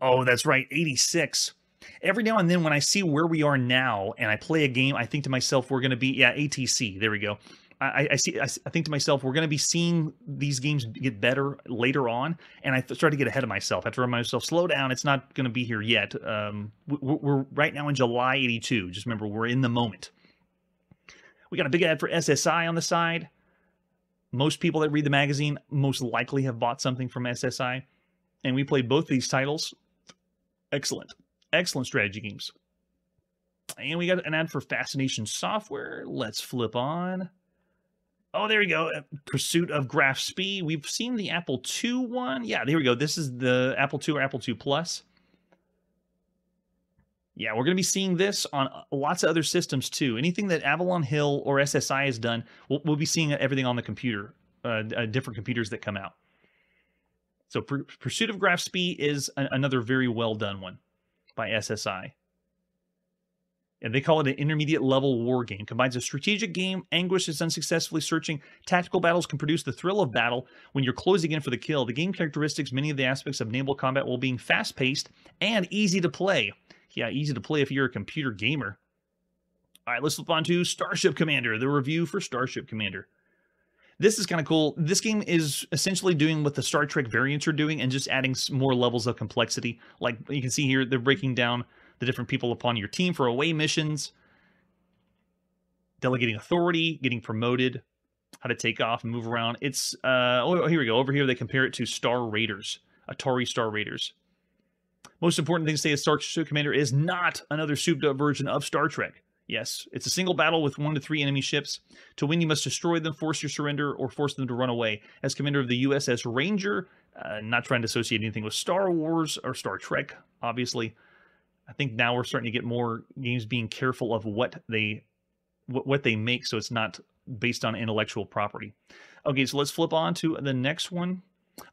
Oh, that's right, 86. Every now and then when I see where we are now and I play a game, I think to myself, we're going to be, yeah, ATC. There we go. I think to myself, we're going to be seeing these games get better later on, and I start to get ahead of myself. I have to remind myself, slow down, it's not going to be here yet. We're right now in July 82. Just remember, we're in the moment. We got a big ad for SSI on the side. Most people that read the magazine most likely have bought something from SSI, and we played both these titles. Excellent. Excellent strategy games. And we got an ad for Fascination Software. Let's flip on. Oh, there we go. Pursuit of Graph Speed. We've seen the Apple II one. Yeah, there we go. This is the Apple II or Apple II Plus. Yeah, we're going to be seeing this on lots of other systems too. Anything that Avalon Hill or SSI has done, we'll be seeing everything on the computer, different computers that come out. So Pursuit of Graph Speed is another very well done one by SSI. And they call it an intermediate level war game. Combines a strategic game, anguish is unsuccessfully searching, tactical battles can produce the thrill of battle when you're closing in for the kill. The game characteristics, many of the aspects of naval combat while being fast-paced and easy to play. Yeah, easy to play if you're a computer gamer. All right, let's flip on to Starship Commander, the review for Starship Commander. This is kind of cool. This game is essentially doing what the Star Trek variants are doing and just adding more levels of complexity. Like you can see here, they're breaking down the different people upon your team for away missions, delegating authority, getting promoted, how to take off and move around. It's, oh, here we go. Over here, they compare it to Star Raiders, Atari Star Raiders. Most important thing to say is Starship Commander is not another souped-up version of Star Trek. Yes, it's a single battle with 1 to 3 enemy ships. To win, you must destroy them, force your surrender, or force them to run away. As commander of the USS Ranger, not trying to associate anything with Star Wars or Star Trek, obviously. I think now we're starting to get more games being careful of what they make, so it's not based on intellectual property. Okay, so let's flip on to the next one.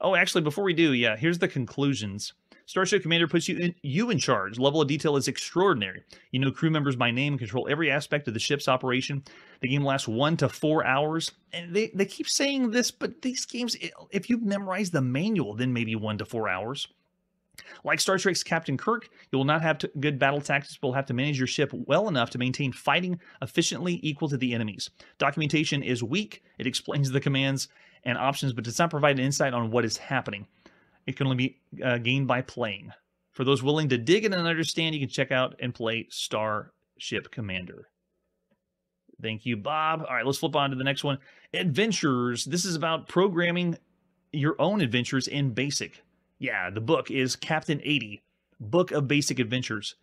Oh, actually, before we do, yeah, here's the conclusions. Starship Commander puts you in charge. Level of detail is extraordinary. You know crew members by name and control every aspect of the ship's operation. The game lasts 1 to 4 hours. And they keep saying this, but these games, if you've memorized the manual, then maybe 1 to 4 hours. Like Star Trek's Captain Kirk, you will not have good battle tactics, but will have to manage your ship well enough to maintain fighting efficiently equal to the enemies. Documentation is weak. It explains the commands and options, but does not provide an insight on what is happening. It can only be gained by playing. For those willing to dig in and understand, you can check out and play Starship Commander. Thank you, Bob. All right, let's flip on to the next one. Adventures. This is about programming your own adventures in BASIC. Yeah, the book is Captain 80, Book of Basic Adventures.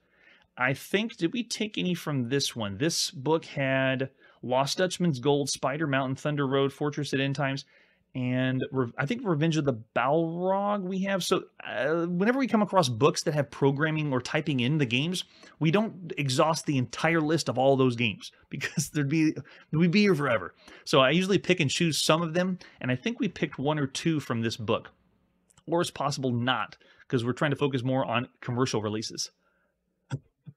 I think, did we take any from this one? This book had Lost Dutchman's Gold, Spider Mountain, Thunder Road, Fortress at End Times, and I think Revenge of the Balrog we have. So whenever we come across books that have programming or typing in the games, we don't exhaust the entire list of all those games because we'd be here forever. So I usually pick and choose some of them, and I think we picked 1 or 2 from this book. Or it's possible not, because we're trying to focus more on commercial releases.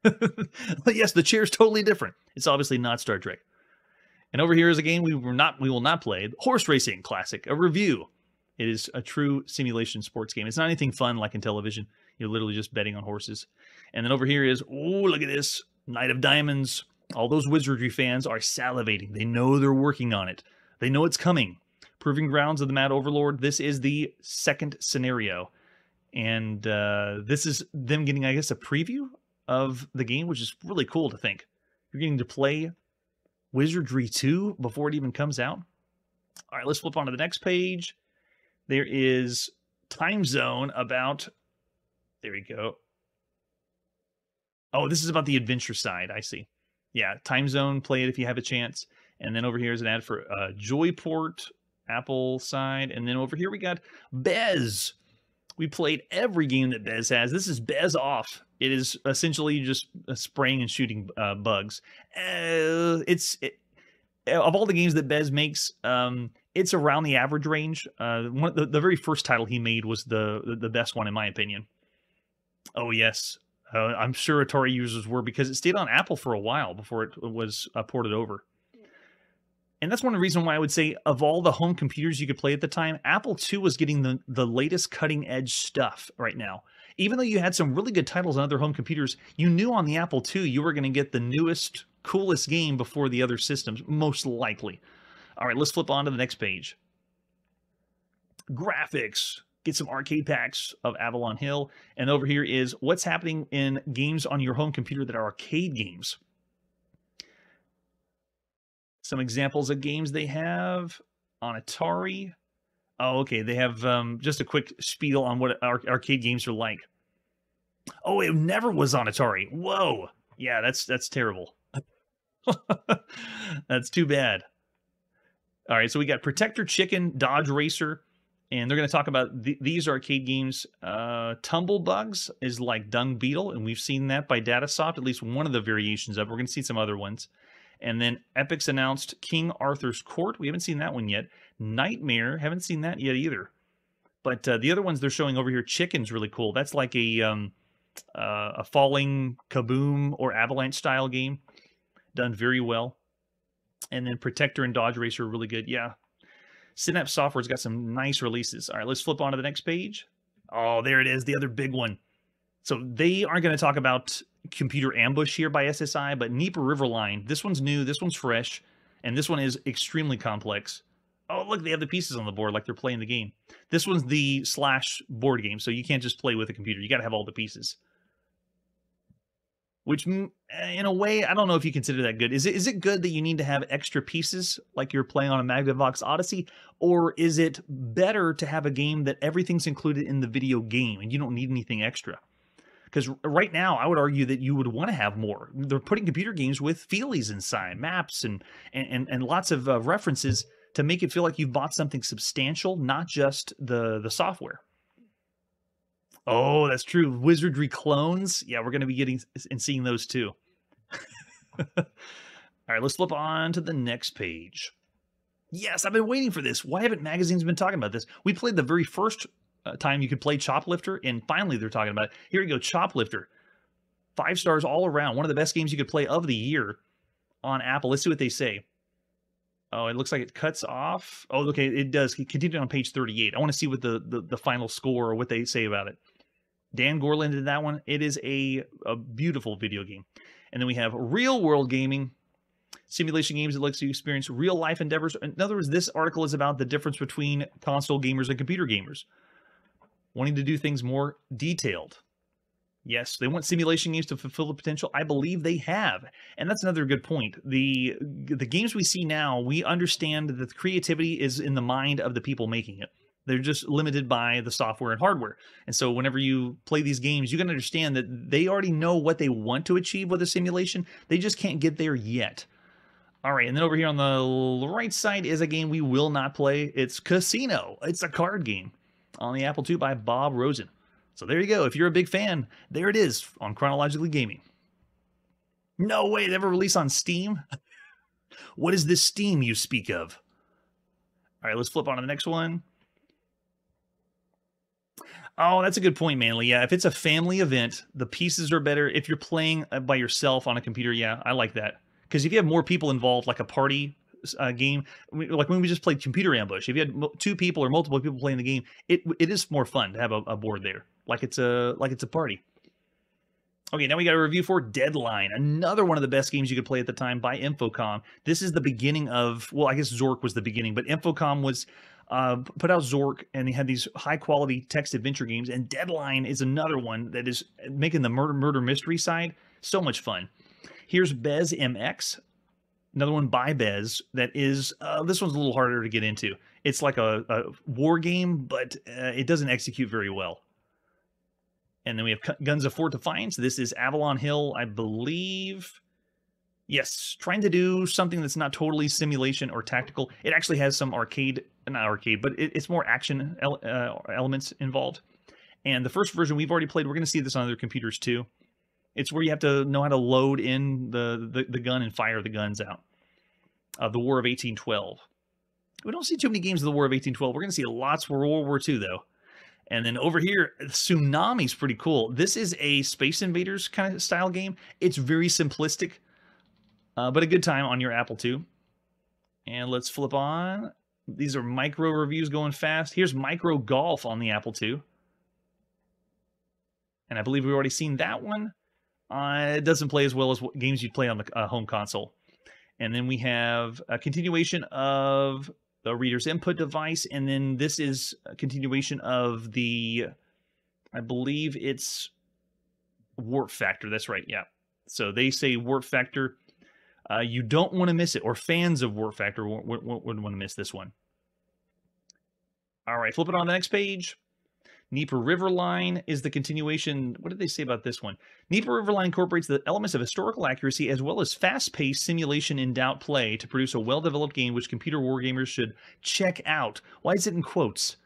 But yes, the chair is totally different. It's obviously not Star Trek. And over here is a game we will not play. Horse Racing Classic, a review. It is a true simulation sports game. It's not anything fun like in television. You're literally just betting on horses. And then over here is, oh, look at this. Knight of Diamonds. All those wizardry fans are salivating. They know they're working on it. They know it's coming. Proving Grounds of the Mad Overlord. This is the second scenario. And this is them getting, I guess, a preview of the game, which is really cool to think. You're getting to play Wizardry 2 before it even comes out. All right, let's flip on to the next page. There is Time Zone about... There we go. Oh, this is about the adventure side. I see. Yeah, Time Zone. Play it if you have a chance. And then over here is an ad for Joyport. Apple side. And then over here we got Bez. We played every game that Bez has. This is Bez Off. It is essentially just spraying and shooting bugs. Of all the games that Bez makes, it's around the average range. The very first title he made was the best one in my opinion. Oh yes, I'm sure Atari users were, because it stayed on Apple for a while before it was ported over. And that's one of the reasons why I would say, of all the home computers you could play at the time, Apple II was getting the latest cutting edge stuff right now. Even though you had some really good titles on other home computers, you knew on the Apple II you were going to get the newest, coolest game before the other systems, most likely. All right, let's flip on to the next page. Graphics. Get some arcade packs of Avalon Hill. And over here is what's happening in games on your home computer that are arcade games. Some examples of games they have on Atari. Oh, okay. They have just a quick spiel on what arcade games are like. Oh, it never was on Atari. Whoa. Yeah, that's terrible. That's too bad. All right, so we got Protector Chicken, Dodge Racer, and they're going to talk about these arcade games. Tumble Bugs is like Dung Beetle, and we've seen that by Datasoft, at least one of the variations of it. We're going to see some other ones. And then Epix announced King Arthur's Court. We haven't seen that one yet. Nightmare, haven't seen that yet either. But the other ones they're showing over here, Chicken's really cool. That's like a falling kaboom or avalanche style game. Done very well. And then Protector and Dodge Racer are really good. Yeah. Synapse Software's got some nice releases. All right, let's flip on to the next page. Oh, there it is, the other big one. So they aren't going to talk about Computer Ambush here by SSI, but Nipa Riverline. This one's new, this one's fresh, and this one is extremely complex. Oh, look, they have the pieces on the board like they're playing the game. This one's the / board game, so you can't just play with a computer. You got to have all the pieces. Which, in a way, I don't know if you consider that good. Is it good that you need to have extra pieces like you're playing on a Magnavox Odyssey? Or is it better to have a game that everything's included in the video game and you don't need anything extra? Because right now, I would argue that you would want to have more. They're putting computer games with feelies inside, maps, and lots of references to make it feel like you've bought something substantial, not just the software. Oh, that's true. Wizardry clones. Yeah, we're going to be getting and seeing those too. All right, let's flip on to the next page. Yes, I've been waiting for this. Why haven't magazines been talking about this? We played the very first time you could play Choplifter, and finally they're talking about it. Here we go, Choplifter. 5 stars all around. One of the best games you could play of the year on Apple. Let's see what they say. Oh, it looks like it cuts off. Oh, okay, it does. Continue on page 38. I want to see what the final score or what they say about it. Dan Gorland did that one. It is a beautiful video game. And then we have Real World Gaming, simulation games that lets you experience real life endeavors. In other words, this article is about the difference between console gamers and computer gamers, wanting to do things more detailed. Yes, they want simulation games to fulfill the potential. I believe they have. And that's another good point. The games we see now, we understand that the creativity is in the mind of the people making it. They're just limited by the software and hardware. And so whenever you play these games, you can understand that they already know what they want to achieve with a simulation. They just can't get there yet. All right, and then over here on the right side is a game we will not play. It's Casino. It's a card game on the Apple II by Bob Rosen. So there you go. If you're a big fan, there it is on Chronologically Gaming. No way, it ever released on Steam? What is this Steam you speak of? All right, let's flip on to the next one. Oh, that's a good point, Manly. Yeah, if it's a family event, the pieces are better. If you're playing by yourself on a computer, yeah, I like that. Because if you have more people involved, like a party game, like when we just played Computer Ambush, if you had 2 people or multiple people playing the game, it is more fun to have a board there, like it's a party. Okay, now we got a review for Deadline, another one of the best games you could play at the time by Infocom. This is the beginning of, well, I guess Zork was the beginning, but Infocom was put out Zork, and they had these high-quality text adventure games, and Deadline is another one that is making the murder mystery side so much fun. Here's Bez MX, another one by Bez that is, this one's a little harder to get into. It's like a war game, but it doesn't execute very well. And then we have Guns of Fort Defiance. This is Avalon Hill, I believe. Yes, trying to do something that's not totally simulation or tactical. It actually has some arcade, not arcade, but it's more action elements involved. And the first version we've already played, we're going to see this on other computers too. It's where you have to know how to load in the gun and fire the guns out. The War of 1812. We don't see too many games of the War of 1812. We're going to see lots for World War II, though. And then over here, Tsunami's pretty cool. This is a Space Invaders kind of style game. It's very simplistic, but a good time on your Apple II. And let's flip on. These are micro reviews going fast. Here's Micro Golf on the Apple II. And I believe we've already seen that one. It doesn't play as well as games you'd play on the home console. And then we have a continuation of the reader's input device. And then this is a continuation of the, I believe it's warp factor. That's right, yeah. So they say warp factor. You don't want to miss it, or fans of warp factor wouldn't want to miss this one. All right, flip it on the next page. Dnieper Riverline is the continuation. What did they say about this one? Dnieper Riverline incorporates the elements of historical accuracy as well as fast-paced simulation in doubt play to produce a well-developed game which computer wargamers should check out. Why is it in quotes?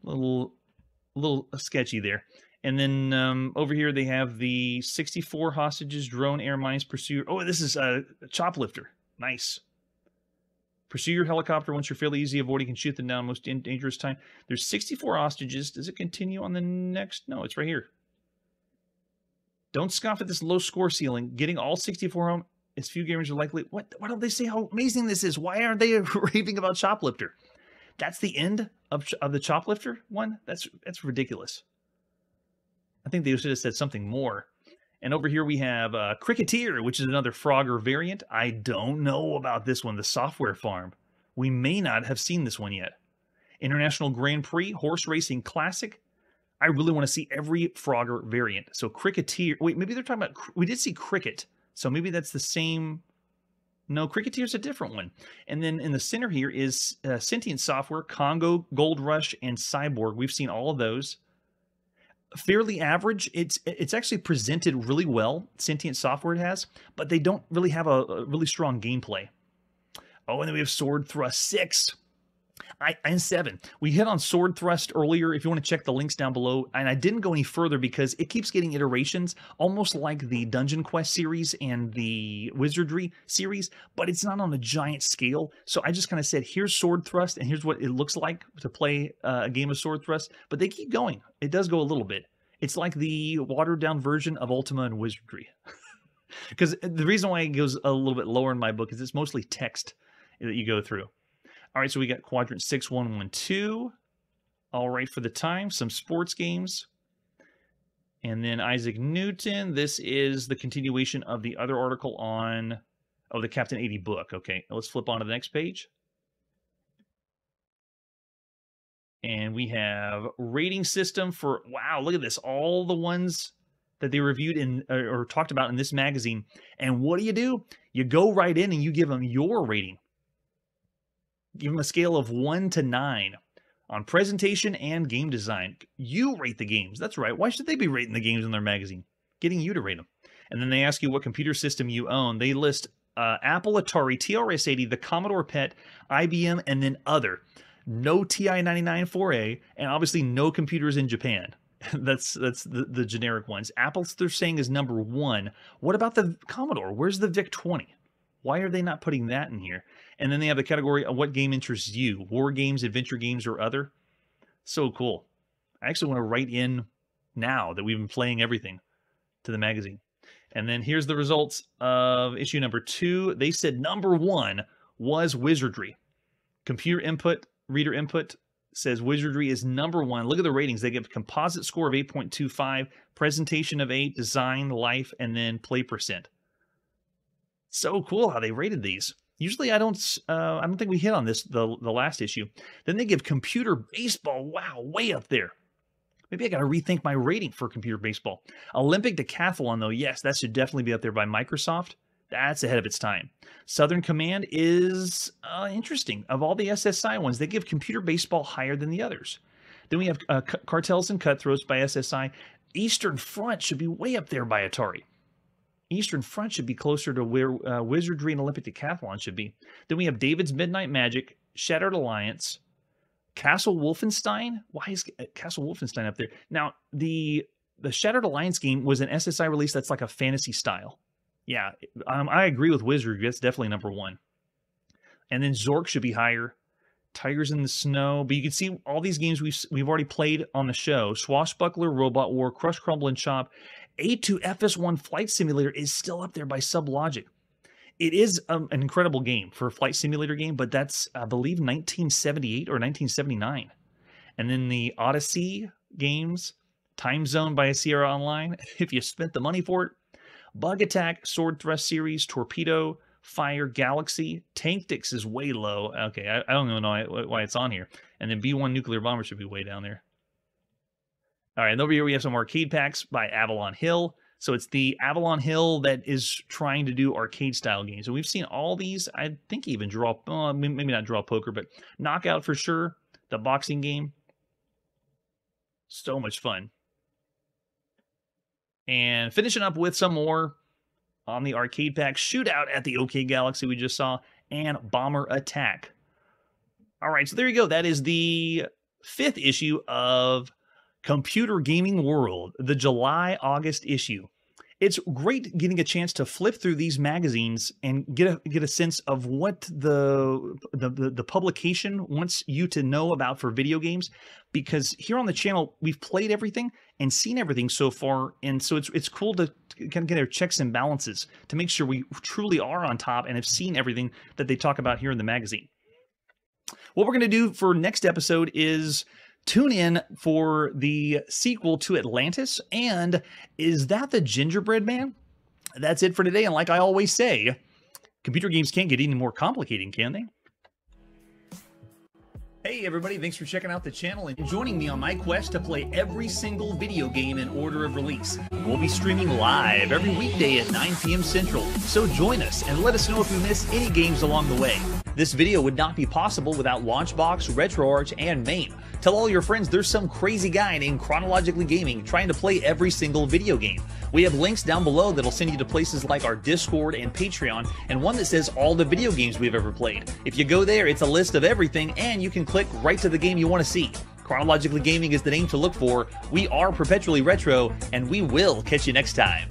A little sketchy there. And then over here they have the 64 hostages, drone, air mines, pursue. Oh, this is a choplifter. Nice. Pursue your helicopter once you're fairly easy avoiding and shoot them down most dangerous time. There's 64 hostages. Does it continue on the next? No, it's right here. Don't scoff at this low score ceiling. Getting all 64 home, as few gamers are likely. What? Why don't they say how amazing this is? Why aren't they raving about Choplifter? That's the end of the Choplifter one? That's ridiculous. I think they should have said something more. And over here we have Cricketeer, which is another Frogger variant. I don't know about this one, the Software Farm. We may not have seen this one yet. International Grand Prix, Horse Racing Classic. I really want to see every Frogger variant. So Cricketeer, wait, maybe they're talking about, we did see Cricket. So maybe that's the same. No, Cricketeer's a different one. And then in the center here is Sentient Software, Congo, Gold Rush, and Cyborg. We've seen all of those. Fairly average. It's actually presented really well. Sentient Software it has, but they don't really have a really strong gameplay. Oh, and then we have Sword Thrust 6 and 7. We hit on Sword Thrust earlier. If you want to check the links down below, and I didn't go any further because it keeps getting iterations, almost like the Dungeon Quest series and the Wizardry series, but it's not on a giant scale. So I just kind of said, here's Sword Thrust, and here's what it looks like to play a game of Sword Thrust. But they keep going. It does go a little bit. It's like the watered-down version of Ultima and Wizardry. Because the reason why it goes a little bit lower in my book is it's mostly text that you go through. All right, so we got Quadrant 6112. All right, for the time, some sports games. And then Isaac Newton. This is the continuation of the other article on, oh, the Captain 80 book. Okay, let's flip on to the next page. And we have rating system for, wow, look at this. All the ones that they reviewed in or talked about in this magazine. And what do? You go right in and you give them your rating. Give them a scale of 1 to 9 on presentation and game design. You rate the games. That's right. Why should they be rating the games in their magazine? Getting you to rate them. And then they ask you what computer system you own. They list Apple, Atari, TRS-80, the Commodore PET, IBM, and then other. No TI-99 4A, and obviously no computers in Japan. That's the generic ones. Apple's they're saying is number 1. What about the Commodore? Where's the VIC-20? Why are they not putting that in here? And then they have the category of what game interests you. War games, adventure games, or other. So cool. I actually want to write in now that we've been playing everything to the magazine. And then here's the results of issue number 2. They said number 1 was Wizardry. Computer input, reader input says Wizardry is number 1. Look at the ratings. They give composite score of 8.25, presentation of 8, design, life, and then play percent. So cool how they rated these. Usually I don't think we hit on this the last issue. Then they give computer baseball. Wow, way up there. Maybe I got to rethink my rating for computer baseball. Olympic decathlon, though, yes, that should definitely be up there by Microsoft. That's ahead of its time. Southern Command is interesting. Of all the SSI ones, they give computer baseball higher than the others. Then we have Cartels and Cutthroats by SSI. Eastern Front should be way up there by Atari. Eastern Front should be closer to where Wizardry and Olympic Decathlon should be. Then we have David's Midnight Magic, Shattered Alliance, Castle Wolfenstein. Why is Castle Wolfenstein up there? Now, the Shattered Alliance game was an SSI release that's like a fantasy style. Yeah, I agree with Wizardry. That's definitely number 1. And then Zork should be higher. Tigers in the Snow. But you can see all these games we've already played on the show. Swashbuckler, Robot War, Crush, Crumble, and Chop. A2 FS1 Flight Simulator is still up there by Sublogic. It is an incredible game for a flight simulator game, but that's, I believe, 1978 or 1979. And then the Odyssey games, Time Zone by Sierra Online, if you spent the money for it. Bug Attack, Sword Thrust Series, Torpedo, Fire, Galaxy. Tanktix is way low. Okay, I don't even know why it's on here. And then B1 Nuclear Bomber should be way down there. All right, and over here we have some arcade packs by Avalon Hill. So it's the Avalon Hill that is trying to do arcade-style games. And we've seen all these, I think even Draw, maybe not Draw Poker, but Knockout for sure, the boxing game. So much fun. And finishing up with some more on the arcade pack, Shootout at the OK Galaxy we just saw, and Bomber Attack. All right, so there you go. That is the 5th issue of Computer Gaming World, the July-August issue. It's great getting a chance to flip through these magazines and get a sense of what the publication wants you to know about for video games, because here on the channel we've played everything and seen everything so far, and so it's cool to kind of get our checks and balances to make sure we truly are on top and have seen everything that they talk about here in the magazine. What we're going to do for next episode is tune in for the sequel to Atlantis, and Is That the Gingerbread Man? That's it for today, and like I always say, computer games can't get any more complicated, can they? Hey everybody, thanks for checking out the channel and joining me on my quest to play every single video game in order of release. We'll be streaming live every weekday at 9 p.m. Central, so join us and let us know if you miss any games along the way. This video would not be possible without Launchbox, RetroArch, and MAME. Tell all your friends there's some crazy guy named Chronologically Gaming trying to play every single video game. We have links down below that'll send you to places like our Discord and Patreon, and one that says all the video games we've ever played. If you go there, it's a list of everything, and you can click right to the game you want to see. Chronologically Gaming is the name to look for. We are Perpetually Retro, and we will catch you next time.